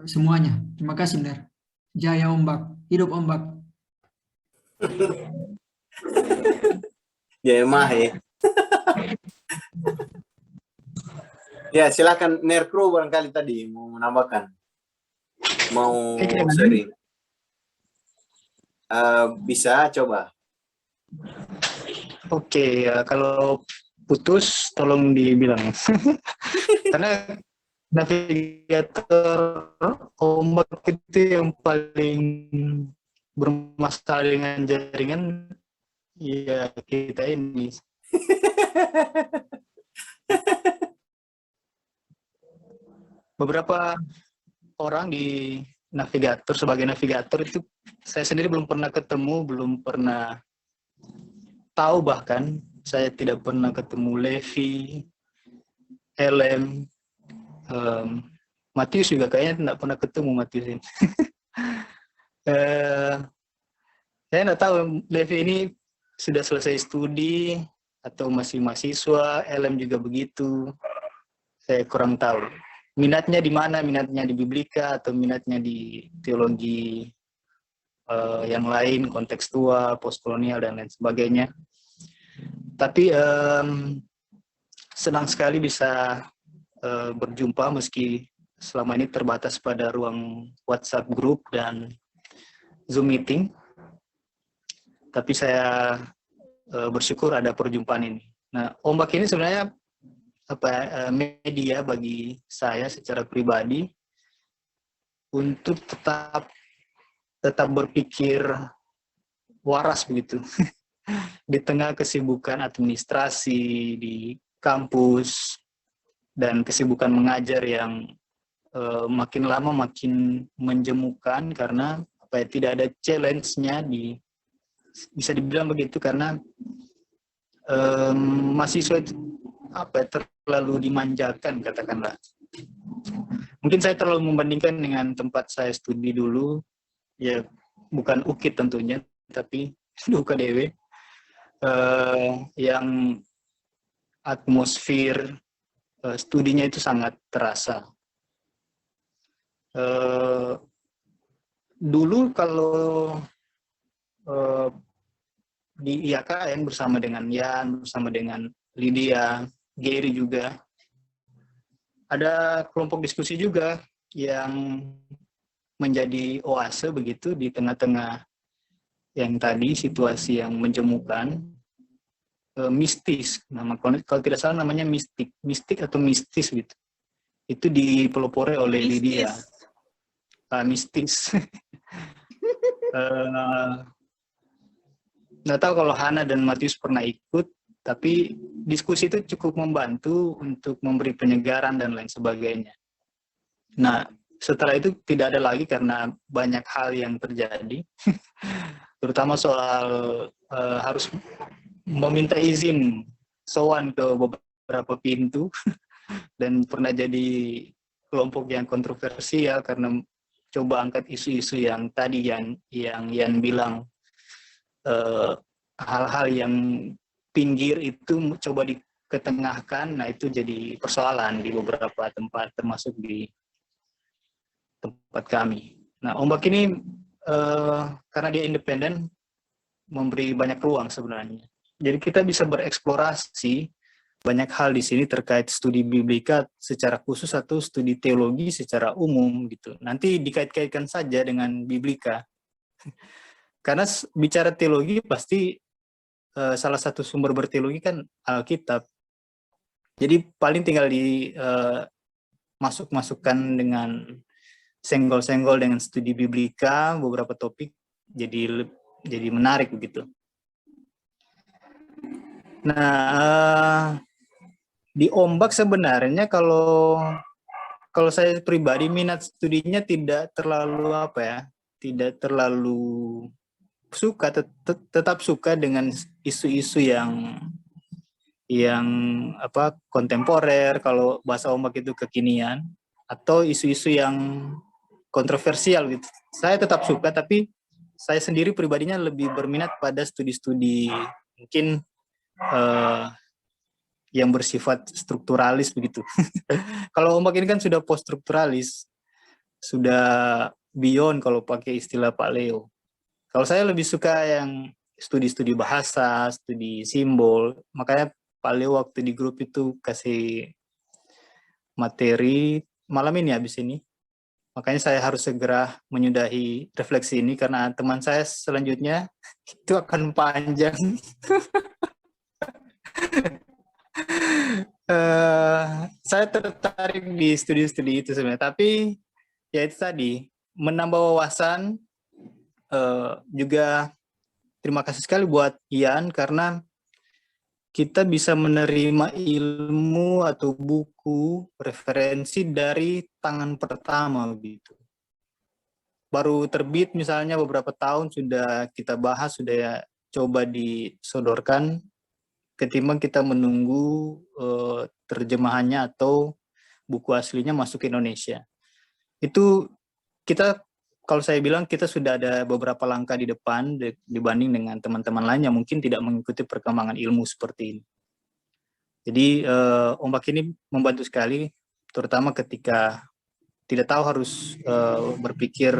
semuanya. Terima kasih, Ndar. Jaya Ombak, hidup Ombak. Ya emang ya. Ya silakan Merkro barangkali tadi mau menambahkan, mau sharing. Bisa coba. Oke, ya, kalau putus tolong dibilang. Karena navigator Ombak itu yang paling bermasalah dengan jaringan ya kita ini. Beberapa orang di navigator, sebagai navigator itu saya sendiri belum pernah ketemu, belum pernah tahu, bahkan saya tidak pernah ketemu Levi, Helm, Matius juga kayaknya tidak pernah ketemu Matius ini. Saya nggak tahu Levi ini sudah selesai studi atau masih mahasiswa, LM juga begitu. Saya kurang tahu. Minatnya di mana? Minatnya di biblika atau minatnya di teologi yang lain, kontekstual, postkolonial dan lain sebagainya. Tapi senang sekali bisa berjumpa meski selama ini terbatas pada ruang WhatsApp group dan Zoom meeting. Tapi saya bersyukur ada perjumpaan ini. Nah, Ombak ini sebenarnya media bagi saya secara pribadi untuk tetap berpikir waras begitu di tengah kesibukan administrasi di kampus dan kesibukan mengajar yang makin lama makin menjemukan karena tidak ada challenge-nya bisa dibilang begitu karena mahasiswa itu terlalu dimanjakan katakanlah. Mungkin saya terlalu membandingkan dengan tempat saya studi dulu, ya bukan UKIT tentunya, tapi UKDW yang atmosfer studinya itu sangat terasa. Dulu kalau di IAKN bersama dengan Yan, bersama dengan Lydia, Gary juga, ada kelompok diskusi juga yang menjadi oase begitu di tengah-tengah yang tadi situasi yang menjemukan, mistis. Kalau tidak salah namanya mistik atau mistis gitu. Itu dipelopori oleh Lydia. Mistis. Nggak tahu kalau Hana dan Matius pernah ikut, tapi diskusi itu cukup membantu untuk memberi penyegaran dan lain sebagainya. Nah, setelah itu tidak ada lagi karena banyak hal yang terjadi, terutama soal harus meminta izin sowan ke beberapa pintu, dan pernah jadi kelompok yang kontroversial karena coba angkat isu-isu yang tadi yang bilang hal-hal yang pinggir itu coba diketengahkan. Nah, itu jadi persoalan di beberapa tempat termasuk di tempat kami. Nah, Ombak ini karena dia independen memberi banyak ruang sebenarnya. Jadi kita bisa bereksplorasi banyak hal di sini terkait studi biblika secara khusus atau studi teologi secara umum gitu. Nanti dikait-kaitkan saja dengan biblika. Karena bicara teologi pasti salah satu sumber berteologi kan Alkitab. Jadi paling tinggal masuk-masukkan dengan senggol-senggol dengan studi biblika beberapa topik jadi menarik begitu. Nah, di Ombak sebenarnya kalau saya pribadi minat studinya tidak terlalu tidak terlalu suka, tetap suka dengan isu-isu yang kontemporer, kalau bahasa Ombak itu kekinian, atau isu-isu yang kontroversial gitu. Saya tetap suka, tapi saya sendiri pribadinya lebih berminat pada studi-studi mungkin yang bersifat strukturalis begitu. Kalau Ombak ini kan sudah post strukturalis, sudah beyond kalau pakai istilah Pak Leo. Kalau saya lebih suka yang studi-studi bahasa, studi simbol. Makanya Pak Leo waktu di grup itu kasih materi malam ini habis ini. Makanya saya harus segera menyudahi refleksi ini karena teman saya selanjutnya itu akan panjang. Saya tertarik di studi-studi itu sebenarnya, tapi ya itu tadi menambah wawasan. Juga terima kasih sekali buat Ian karena kita bisa menerima ilmu atau buku referensi dari tangan pertama gitu. Baru terbit misalnya beberapa tahun sudah kita bahas, sudah coba disodorkan, ketimbang kita menunggu terjemahannya atau buku aslinya masuk ke Indonesia. itu kita, kalau saya bilang kita sudah ada beberapa langkah di depan dibanding dengan teman-teman lain yang mungkin tidak mengikuti perkembangan ilmu seperti ini. Jadi ombak ini membantu sekali, terutama ketika tidak tahu harus berpikir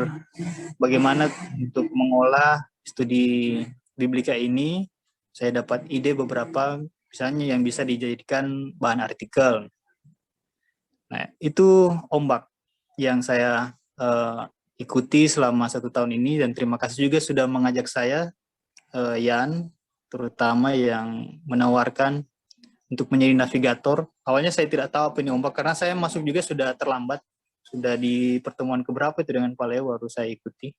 bagaimana untuk mengolah studi biblika ini. Saya dapat ide beberapa, misalnya yang bisa dijadikan bahan artikel. Nah, itu ombak yang saya ikuti selama 1 tahun ini, dan terima kasih juga sudah mengajak saya, Yan, terutama yang menawarkan untuk menjadi navigator. Awalnya saya tidak tahu apa ini ombak, karena saya masuk juga sudah terlambat, sudah di pertemuan keberapa itu dengan Pak Leo baru saya ikuti.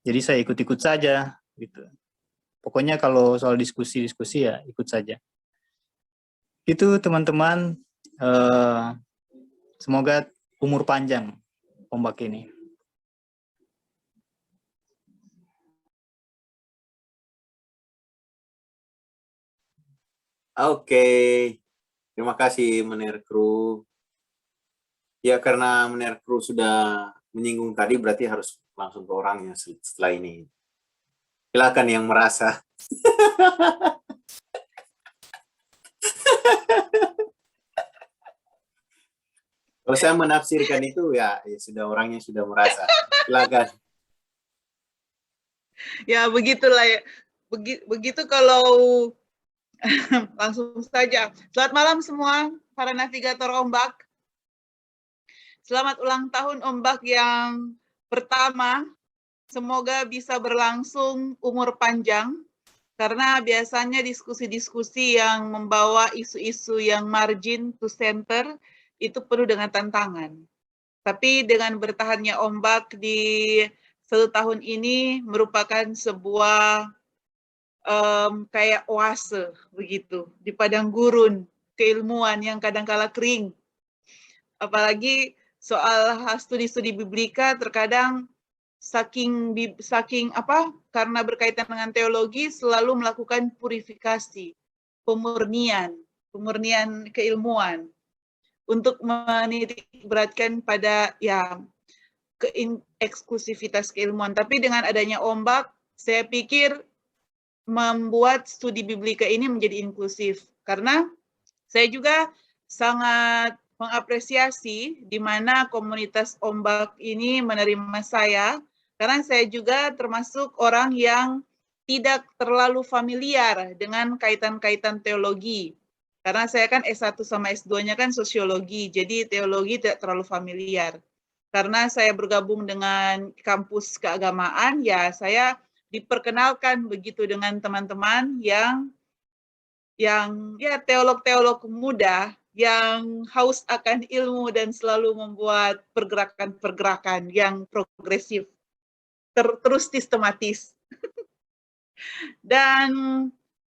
Jadi saya ikut-ikut saja, gitu. Pokoknya kalau soal diskusi-diskusi ya ikut saja. Itu teman-teman, semoga umur panjang ombak ini. Oke, terima kasih Menerkru. Ya, karena Menerkru sudah menyinggung tadi, berarti harus langsung ke orangnya setelah ini. Silakan yang merasa. Kalau saya menafsirkan itu ya sudah orangnya sudah merasa. Silakan. Ya begitulah ya. Begitu kalau langsung saja. Selamat malam semua para navigator ombak. Selamat ulang tahun ombak yang pertama. Semoga bisa berlangsung umur panjang. Karena biasanya diskusi-diskusi yang membawa isu-isu yang margin to center itu penuh dengan tantangan. Tapi dengan bertahannya ombak di 1 tahun ini merupakan sebuah kayak oase begitu di padang gurun keilmuan yang kadang-kala kering. Apalagi soal studi-studi biblika terkadang saking karena berkaitan dengan teologi selalu melakukan purifikasi, pemurnian keilmuan untuk menitik beratkan pada ya eksklusivitas keilmuan. Tapi dengan adanya ombak, saya pikir membuat studi biblika ini menjadi inklusif. Karena saya juga sangat mengapresiasi di mana komunitas ombak ini menerima saya, karena saya juga termasuk orang yang tidak terlalu familiar dengan kaitan-kaitan teologi. Karena saya kan S1 sama S2-nya kan sosiologi, jadi teologi tidak terlalu familiar. Karena saya bergabung dengan kampus keagamaan, ya saya diperkenalkan begitu dengan teman-teman yang ya teolog-teolog muda yang haus akan ilmu dan selalu membuat pergerakan-pergerakan yang progresif, terus sistematis. Dan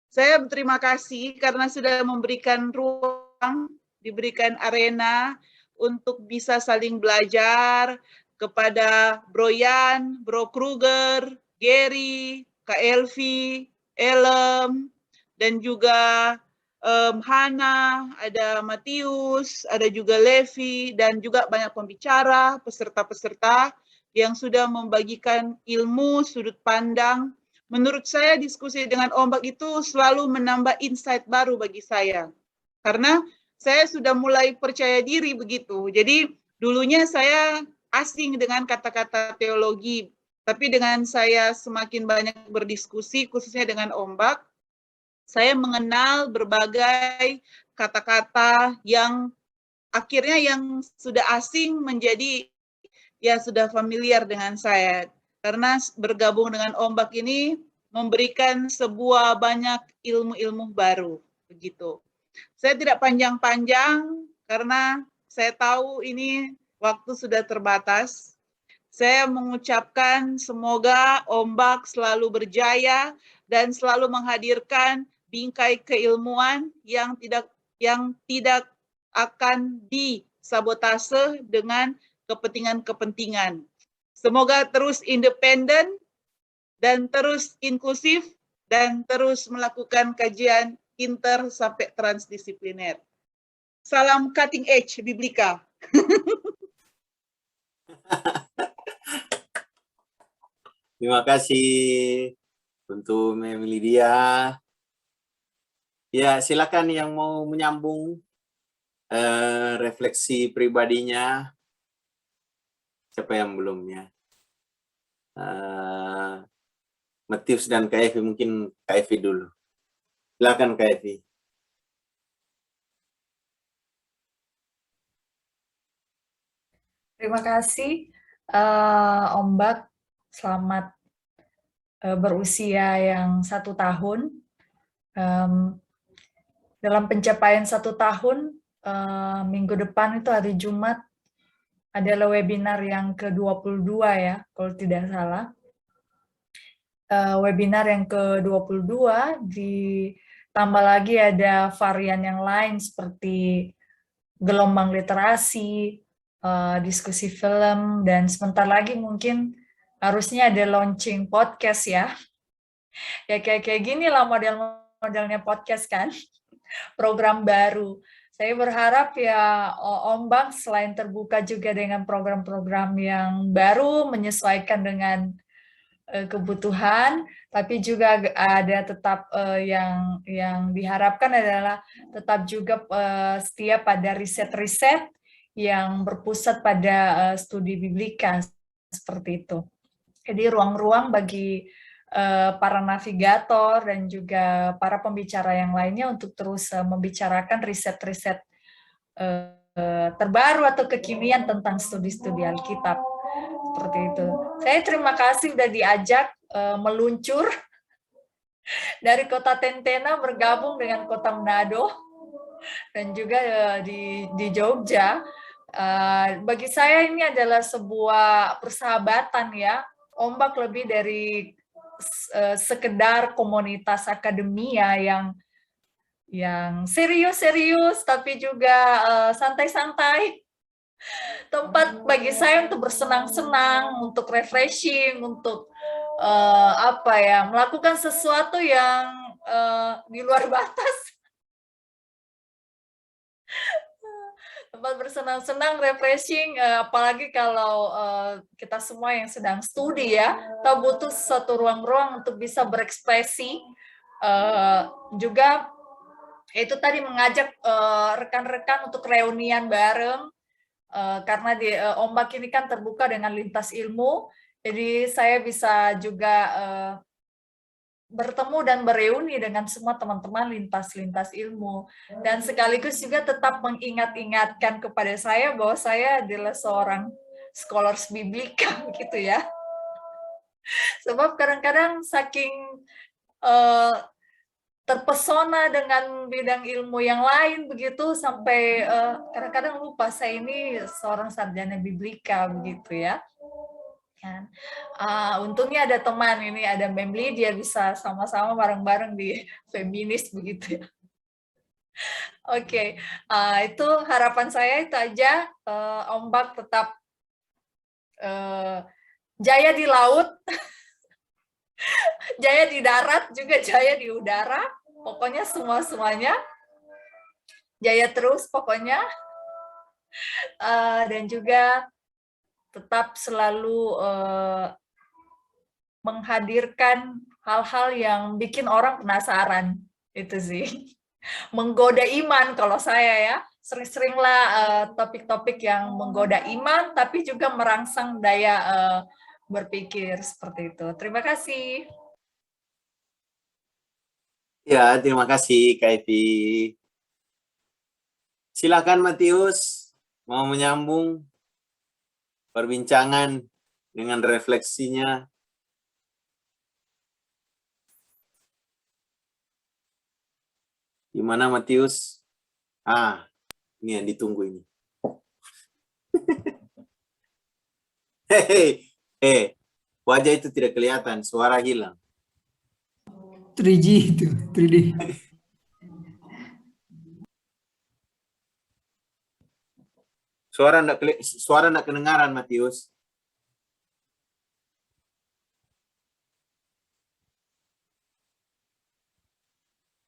saya berterima kasih karena sudah memberikan ruang, diberikan arena untuk bisa saling belajar kepada Bro Yan, Bro Kruger, Gary, Kak Elvi, Elem, dan juga Hana, ada Matius, ada juga Levi, dan juga banyak pembicara, peserta-peserta yang sudah membagikan ilmu, sudut pandang. Menurut saya diskusi dengan ombak itu selalu menambah insight baru bagi saya. Karena saya sudah mulai percaya diri begitu. Jadi dulunya saya asing dengan kata-kata teologi, tapi dengan saya semakin banyak berdiskusi, khususnya dengan ombak, saya mengenal berbagai kata-kata yang akhirnya yang sudah asing menjadi ya sudah familiar dengan saya. Karena bergabung dengan ombak ini memberikan sebuah banyak ilmu-ilmu baru begitu. Saya tidak panjang-panjang karena saya tahu ini waktu sudah terbatas. Saya mengucapkan semoga ombak selalu berjaya dan selalu menghadirkan bingkai keilmuan yang tidak akan disabotase dengan kepentingan-kepentingan. Semoga terus independen dan terus inklusif dan terus melakukan kajian inter sampai transdisipliner. Salam cutting edge biblika. Terima kasih untuk Mem Lydia. Ya, silakan yang mau menyambung refleksi pribadinya. Siapa yang belumnya? Matius dan Kak Evi, mungkin Kak Evi dulu. Silakan Kak Evi. Terima kasih, Om Bak. Selamat berusia yang 1 tahun. Dalam pencapaian 1 tahun, minggu depan itu hari Jumat adalah webinar yang ke-22 ya, kalau tidak salah. Webinar yang ke-22 ditambah lagi ada varian yang lain seperti gelombang literasi, diskusi film, dan sebentar lagi mungkin harusnya ada launching podcast ya. Ya kayak gini lah model-modelnya podcast kan, program baru. Saya berharap ya Om Bang selain terbuka juga dengan program-program yang baru menyesuaikan dengan kebutuhan, tapi juga ada tetap yang diharapkan adalah tetap juga setia pada riset-riset yang berpusat pada studi biblika seperti itu. Jadi ruang-ruang bagi para navigator dan juga para pembicara yang lainnya untuk terus membicarakan riset-riset terbaru atau kekinian tentang studi-studi Alkitab. Seperti itu. Saya terima kasih sudah diajak meluncur dari kota Tentena bergabung dengan kota Manado dan juga di Jogja. Bagi saya ini adalah sebuah persahabatan ya. Om Bak lebih dari sekedar komunitas akademia yang serius-serius tapi juga santai-santai. Tempat bagi saya untuk bersenang-senang, untuk refreshing, untuk melakukan sesuatu yang di luar batas. Tempat bersenang-senang, refreshing, apalagi kalau kita semua yang sedang studi ya, kita butuh satu ruang-ruang untuk bisa berekspresi. Juga itu tadi mengajak rekan-rekan untuk reunian bareng, karena di Ombak ini kan terbuka dengan lintas ilmu, jadi saya bisa juga bertemu dan bereuni dengan semua teman-teman lintas ilmu, dan sekaligus juga tetap mengingat-ingatkan kepada saya bahwa saya adalah seorang scholars biblika gitu ya. Sebab kadang-kadang saking terpesona dengan bidang ilmu yang lain begitu sampai kadang-kadang lupa saya ini seorang sarjana biblika begitu ya. Untungnya ada teman ini, ada Memli, dia bisa sama-sama bareng-bareng di feminis begitu ya. Oke, itu harapan saya itu aja. Ombak tetap jaya di laut, jaya di darat, juga jaya di udara. Pokoknya semuanya jaya terus pokoknya. Dan juga tetap selalu menghadirkan hal-hal yang bikin orang penasaran, itu sih. Menggoda iman kalau saya ya, sering-seringlah topik-topik yang menggoda iman, tapi juga merangsang daya berpikir seperti itu. Terima kasih. Ya, terima kasih Kak Evi. Silakan Matius, mau menyambung perbincangan dengan refleksinya. Gimana Matius? Ini yang ditunggu ini. Hehehe, wajah itu tidak kelihatan, suara hilang. 3G itu, 3D. Suara enggak kedengaran Matius.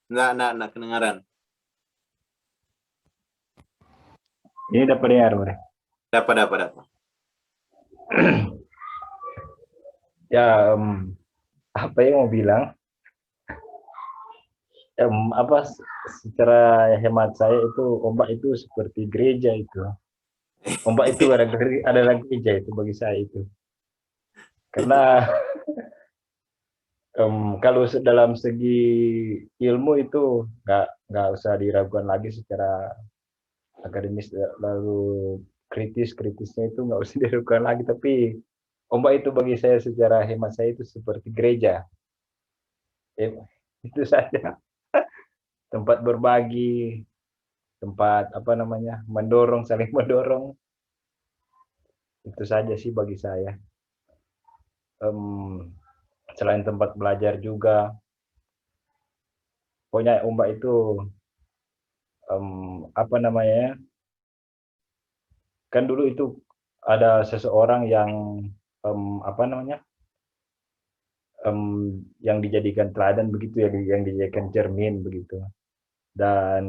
Enggak kedengaran. Ini dapat dengar, Bro. Dapat. Ya, apa yang mau bilang? Apa secara hemat saya itu ombak itu seperti gereja itu. Ombak itu adalah gereja itu bagi saya itu. Karena kalau dalam segi ilmu itu nggak usah diragukan lagi secara akademis, lalu kritisnya itu nggak usah diragukan lagi, tapi ombak itu bagi saya secara hemat saya itu seperti gereja. Itu saja. Tempat berbagi, tempat apa namanya, mendorong, saling mendorong. Itu saja sih bagi saya. Selain tempat belajar juga, pokoknya ombak itu apa namanya, kan dulu itu ada seseorang yang apa namanya, yang dijadikan teladan begitu ya, yang dijadikan cermin begitu. Dan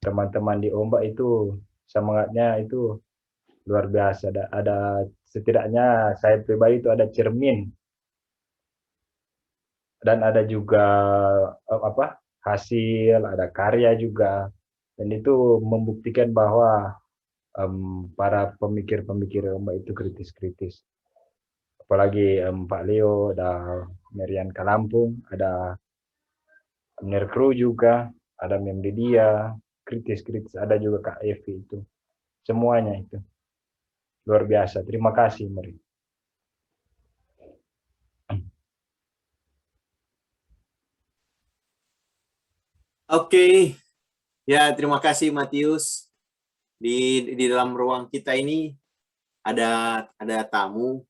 teman-teman di ombak itu semangatnya itu luar biasa. Ada setidaknya saya pribadi itu ada cermin, dan ada juga apa, hasil, ada karya juga, dan itu membuktikan bahwa para pemikir-pemikir ombak itu kritis. Apalagi Pak Leo, ada Merian Kalampung, ada Nerkru juga, ada Mem Lydia, kritis, ada juga Kak Evi, itu semuanya itu luar biasa. Terima kasih Meri. Oke, ya terima kasih Matius. Di dalam ruang kita ini ada tamu,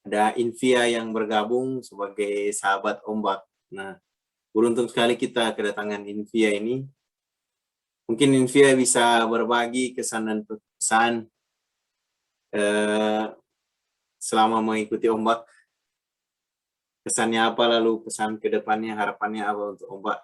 ada Invia yang bergabung sebagai sahabat ombak. Nah, beruntung sekali kita kedatangan Invia ini. Mungkin Invia bisa berbagi kesan dan pesan selama mengikuti ombak. Kesannya apa, lalu pesan ke depannya, harapannya apa untuk ombak?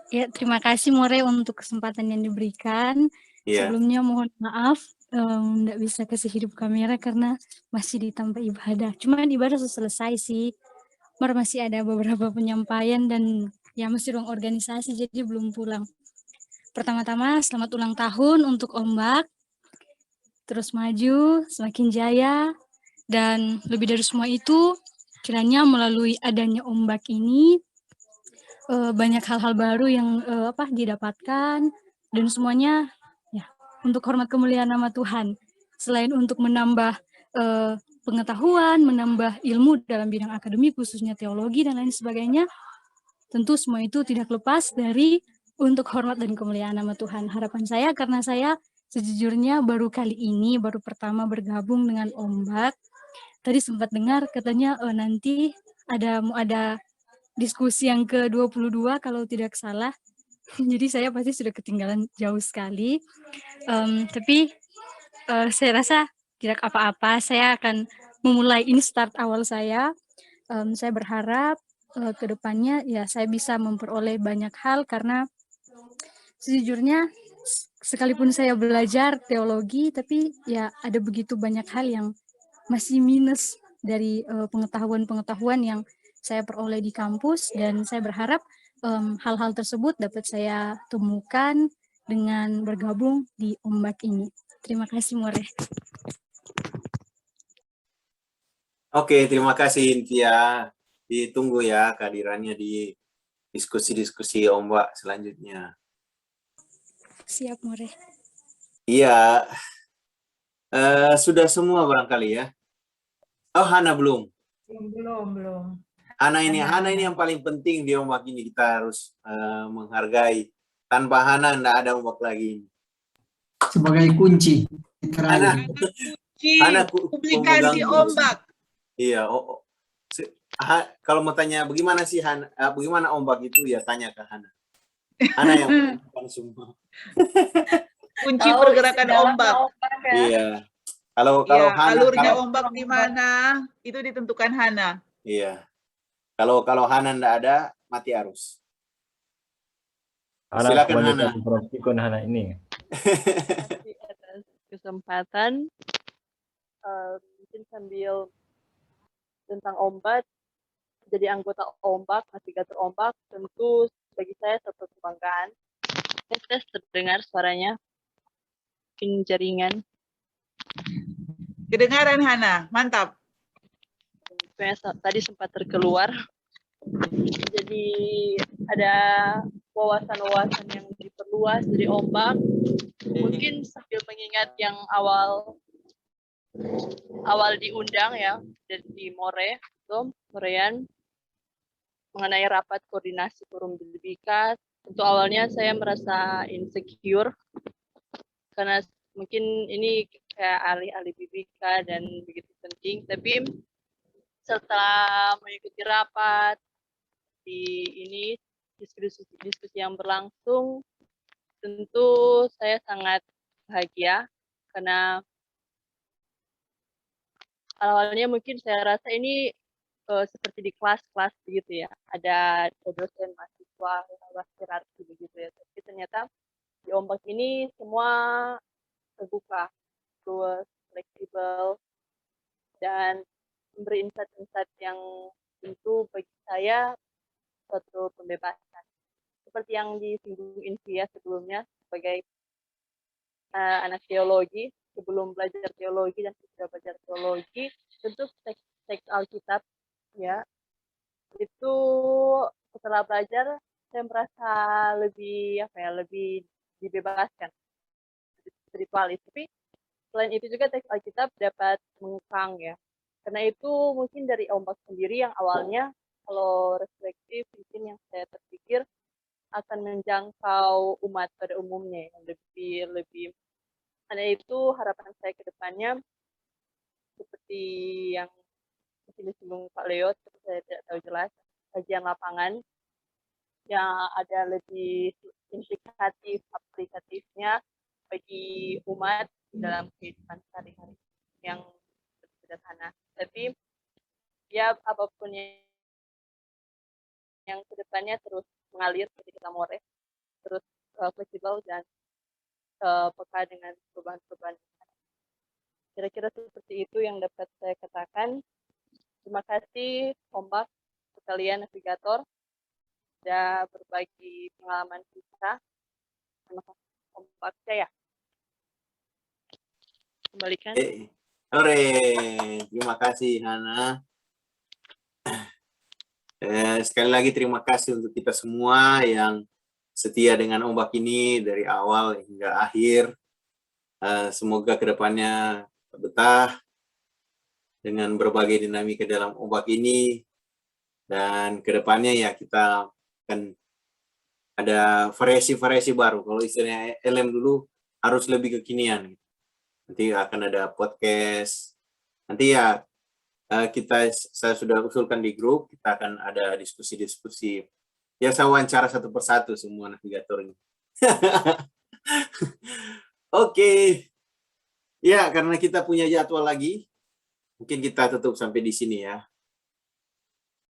Ya, terima kasih More untuk kesempatan yang diberikan. Iya. Sebelumnya mohon maaf nggak bisa kasih hidup kamera karena masih di tempat ibadah. Cuman ibadah sudah selesai sih. Masih ada beberapa penyampaian dan ya masih ruang organisasi jadi belum pulang. Pertama-tama selamat ulang tahun untuk ombak. Terus maju, semakin jaya, dan lebih dari semua itu kiranya melalui adanya ombak ini banyak hal-hal baru yang didapatkan, dan semuanya ya untuk hormat kemuliaan nama Tuhan. Selain untuk menambah pengetahuan, menambah ilmu dalam bidang akademik khususnya teologi dan lain sebagainya, tentu semua itu tidak lepas dari untuk hormat dan kemuliaan nama Tuhan. Harapan saya, karena saya sejujurnya baru kali ini, baru pertama bergabung dengan ombak. Tadi sempat dengar katanya nanti ada diskusi yang ke-22 kalau tidak salah. Jadi saya pasti sudah ketinggalan jauh sekali. Tapi saya rasa tidak apa-apa. Saya akan memulai, ini start awal saya. Saya berharap ke depannya ya saya bisa memperoleh banyak hal, karena sejujurnya sekalipun saya belajar teologi, tapi ya ada begitu banyak hal yang masih minus dari pengetahuan-pengetahuan yang saya peroleh di kampus, dan saya berharap hal-hal tersebut dapat saya temukan dengan bergabung di ombak ini. Terima kasih More. Oke, terima kasih Invia. Ditunggu ya kehadirannya di diskusi-diskusi ombak selanjutnya. Siap More. Iya, sudah semua barangkali ya. Oh, Hana belum. Belum. Hana ini yang paling penting di ombak ini, kita harus menghargai. Tanpa Hana enggak ada ombak lagi. Sebagai kunci. Hana publikasi ombak. Iya. Kalau mau tanya bagaimana sih Hana, bagaimana ombak itu, ya tanya ke Hana. Hana yang semua. Kunci pergerakan ombak. Ya. Iya. Kalau Hana, alurnya ombak di mana itu ditentukan Hana. Iya. Kalau Hana enggak ada, mati arus. Hana, Silakan boleh Hana. kasih profikon Hana ini. kasih atas kesempatan. Mungkin sambil tentang ombak, jadi anggota ombak, navigator ombak, tentu bagi saya satu kebanggaan. Tes terdengar suaranya, mungkin jaringan. Kedengaran Hana, mantap. Tadi sempat terkeluar. Jadi ada wawasan-wawasan yang diperluas dari ombak. Mungkin sambil mengingat yang awal diundang ya dari More, Morean, mengenai rapat koordinasi forum Bika. Tentu awalnya saya merasa insecure karena mungkin ini kayak alih-alih Bika dan begitu penting, tapi setelah mengikuti rapat di ini diskusi yang berlangsung, tentu saya sangat bahagia karena awalnya mungkin saya rasa ini seperti di kelas-kelas begitu ya, ada dosen, mahasiswa, hierarki begitu ya. Tapi ternyata di ombak ini semua terbuka, terus fleksibel, dan memberi insight-insight yang tentu bagi saya suatu pembebasan. Seperti yang disinggung Invia sebelumnya sebagai anak teologi, sebelum belajar teologi dan sudah belajar teologi, tentu teks Alkitab ya, itu setelah belajar saya merasa lebih lebih dibebaskan, spiritualis. Tapi selain itu juga teks Alkitab dapat mengukang ya, karena itu mungkin dari ombak sendiri yang awalnya kalau reflektif mungkin yang saya terpikir akan menjangkau umat pada umumnya yang lebih karena itu harapan saya ke depannya seperti yang disinggung Pak Leo, saya tidak tahu jelas, kajian lapangan yang ada lebih implikatif, aplikatifnya bagi umat dalam kehidupan sehari-hari yang sederhana. Tapi ya apapun yang kedepannya terus mengalir seperti kita More, terus fleksibel dan peka dengan perubahan-perubahan. Kira-kira seperti itu yang dapat saya katakan. Terima kasih ombak sekalian navigator sudah berbagi pengalaman kita. Terima kasih ombak saya. Kembalikan. Sore, terima kasih Hana. Sekali lagi terima kasih untuk kita semua yang setia dengan ombak ini dari awal hingga akhir. Semoga kedepannya betah dengan berbagai dinamika dalam ombak ini, dan kedepannya ya kita akan ada variasi-variasi baru. Kalau istilahnya LM dulu harus lebih kekinian. Nanti akan ada podcast. Nanti ya saya sudah usulkan di grup, kita akan ada diskusi-diskusi. Ya saya wawancara satu persatu semua navigatornya. Oke. Ya, karena kita punya jadwal lagi, mungkin kita tutup sampai di sini ya.